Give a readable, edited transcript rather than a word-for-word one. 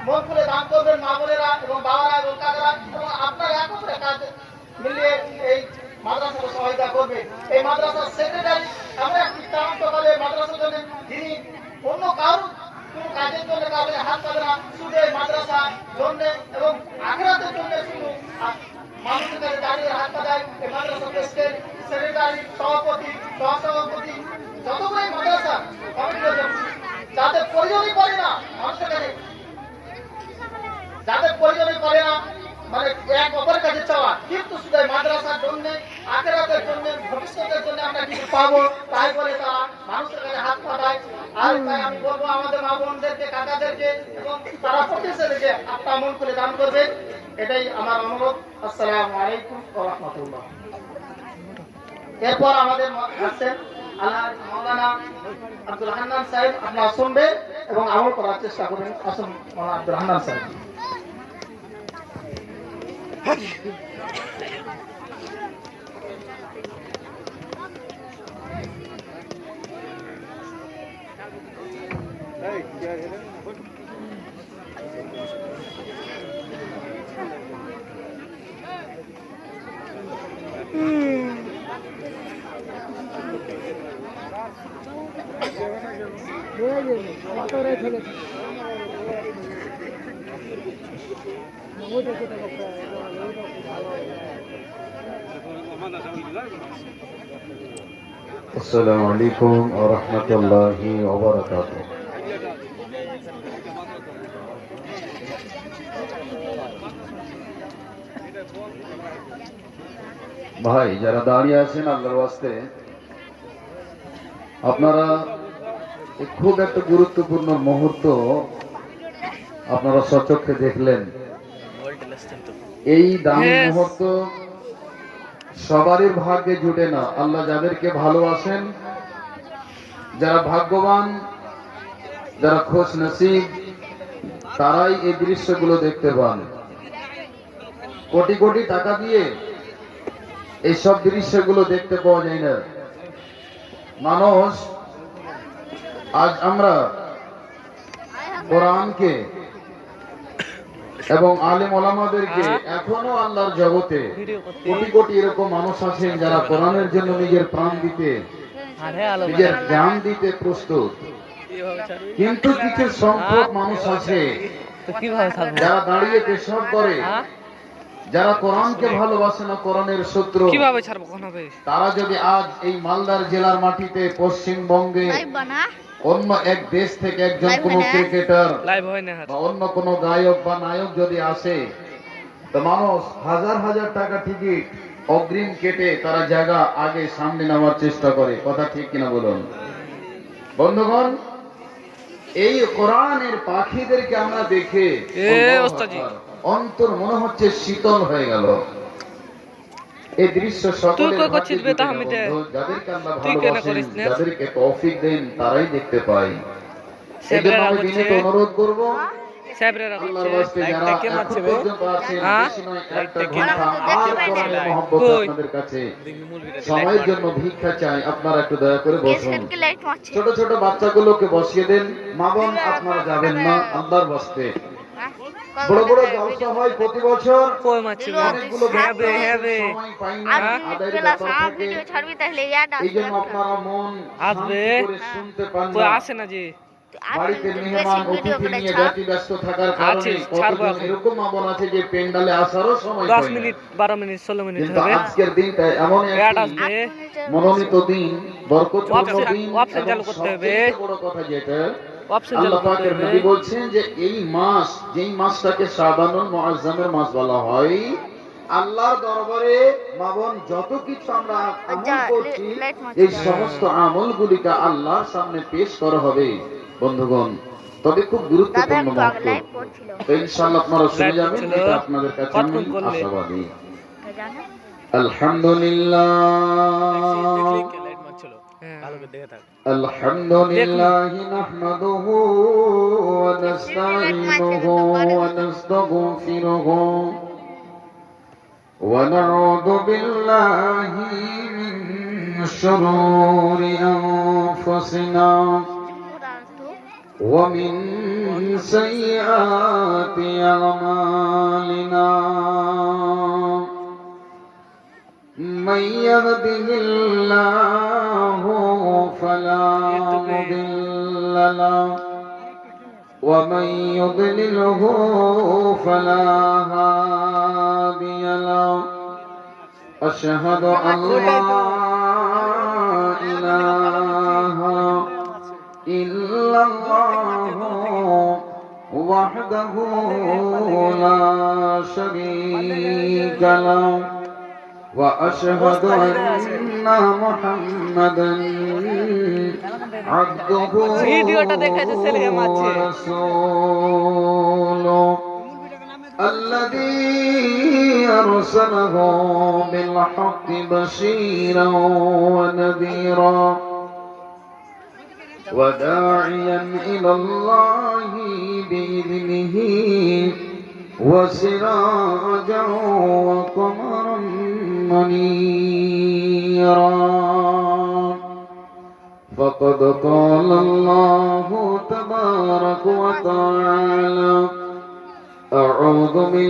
মন খুলে দান করবেন মা বোনেরা এবং বাবারা এবং কাকারা, এবং আপনারা একত্রে কাজ মিলিয়ে এই মাদ্রাসাকে সহায়তা করবে। এই মাদ্রাসার সেক্রেটারি আমরা একটি তান্তকালে মাদ্রাসার জন্য যিনি অন্য কারো কোনো কাজের জন্য কাউকে হাত পাবে না, শুধু এই মাদ্রাসার জন্য এবং আখেরাতের জন্য শুধু মানুষের কাছে দাঁড়িয়ে হাত পাঠায়। এই মাদ্রাসা প্রেসিডেন্ট, সেক্রেটারি, সভাপতি, সহসভাপতি, যতগুলোই মাদ্রাসা কমিটির যাদের প্রয়োজনই করে না মানুষের কাছে, যাদের প্রয়োজনই করে না, মানে এক অপরের কাছে চাওয়া, কিন্তু শুধু মাদ্রাসার জন্য আখেরাতের জন্য ভবিষ্যতের জন্য আমরা কিছু পাবো তাই বলে তারা মানুষের কাছে হাত পাঠায়। আর তাই আমি বলবো আমাদের মা বোনদেরকে, কাকাদেরকে এবং তারা প্রতিষ্ঠাদেরকে আপনার মন করে দান করবে, এটাই আমার অনুরোধ। আসসালামু আলাইকুম ওয়া রাহমাতুল্লাহ। এরপর আমাদের আসছেন আল্লাহ মাওলানা আব্দুল হান্নান সাহেব, আপনারা শুনবেন এবং আমল করার চেষ্টা করবেন। আসুন মাওলানা আব্দুল হান্নান সাহেব। السلام عليكم ورحمة الله وبركاته. ভাই যারা দাঁড়িয়ে আছেন আল্লাহর ওয়াস্তে, আপনারা খুব একটা গুরুত্বপূর্ণ মুহূর্ত আপনারা সচক্ষে দেখলেন। এই দামি মুহূর্ত সবারই ভাগ্যে জুটে না। আল্লাহ যাদেরকে ভালোবাসেন, যারা ভাগ্যবান, যারা খোশ নসিব, তারাই এই দৃশ্যগুলো দেখতে পান। কোটি কোটি টাকা দিয়ে এইসব দৃশ্যগুলো দেখতে পাওয়া যায় না। মানুষ আজ আমরা কোরআনকে এবং আলেম ওলামাদেরকে এখনো আল্লাহর জগতে কোটি কোটি এরকম মানুষ আছেন যারা কোরআনের জন্য নিজের প্রাণ দিতে, নিজের জান দিতে প্রস্তুত। কিন্তু কিছু সংখ্যক মানুষ আছে যারা দাঁড়িয়ে পেশাব করে, যারা কোরআনকে ভালোবাসে না, কোরআনের শত্রু। তারা যদি আজ এই মালদার জেলার মাটিতে পশ্চিমবঙ্গে অন্য এক দেশ থেকে একজন কোন ক্রিকেটার বা অন্য কোন গায়ক বা নায়ক যদি আসে, তো মানুষ হাজার হাজার টাকা টিকিট অগ্রিম কেটে তারা জায়গা আগে সামনে নেওয়ার চেষ্টা করে। কথা ঠিক কিনা বলুন বন্ধুগণ? এই কোরআনের পাখিদেরকে আমরা দেখে অন্তর মনে হচ্ছে শীতল হয়ে গেল। এই দৃশ্য সকলের যাদেরকে আল্লাহ ভালোবাসেন, যাদেরকে তৌফিক দেন, তারাই দেখতে পায়। এই জন্য আমি বিনীত অনুরোধ করবো আল্লাহর ওয়াস্তে যারা এখন পর্যন্ত আছেন, বেশি নয় একটা ঘন্টা আর কোরআনের মহব্বত আপনাদের কাছে সময়ের জন্য ভিক্ষা চাই, আপনারা একটু দয়া করে বসুন। ছোট ছোট বাচ্চাগুলোকে বসিয়ে দেন। মা বোন আপনারা যাবেন না আল্লাহর ওয়াস্তে। বড় বড় জলসা হয় প্রতি বছর, অনেকগুলো সময় পাই না, আদায়ের ব্যাপার থাকে। এই জন্য আপনারা মন শান্তি করে শুনতে পান না। বাড়িতে মেহমান অতিথি নিয়ে ব্যস্ত থাকার কারণে কতজন এরকম মা বোন আছে যে পেন্ডালে আসারও সময় পায় না। 10 মিনিট 12 মিনিট 16 মিনিট কিন্তু হবে। আজকের দিনটা এমন একটি মনোনীত দিন, বরকতপূর্ণ দিন। এবং সবচেয়ে বড় কথা যেটা আল্লাহ পাকের নবী বলছেন যে এই মাস, যেই মাসটাকে শাবানুল মুআজ্জামের মাস বলা হয়, আল্লাহর দরবারে মা বোন যত কিছু আমরা আমল করছি, এই সমস্ত আমলগুলিকে আল্লাহর সামনে পেশ করা হবে বন্ধুগণ। তবে খুব গুরুত্বপূর্ণ মুহূর্ত, তো ইনশাআল্লাহ আপনারা শুনে যাবেন, এটা আপনাদের কাছে আমি আশাবাদী। আলহামদুলিল্লাহ আলহামদুলিল্লাহি নাহমাদুহু ওয়া নাস্তাঈনুহু ওয়া নাস্তাগফিরুহু ওয়া নাউযু বিল্লাহি মিন শুরুরি আনফুসিনা ওয়া মিন سيئات أعمالنا من يهده الله فلا مضل له ومن يضلله فلا هادي له أشهد أن لا إله إلا الله وحده لا شريك له وأشهد أن محمدا عبده ورسوله الذي أرسله بالحق بشيرا ونذيرا وداعيا إلى الله بإذنه وسراجا وقمرا منيرا فقد قال الله تبارك وتعالى أعوذ بالله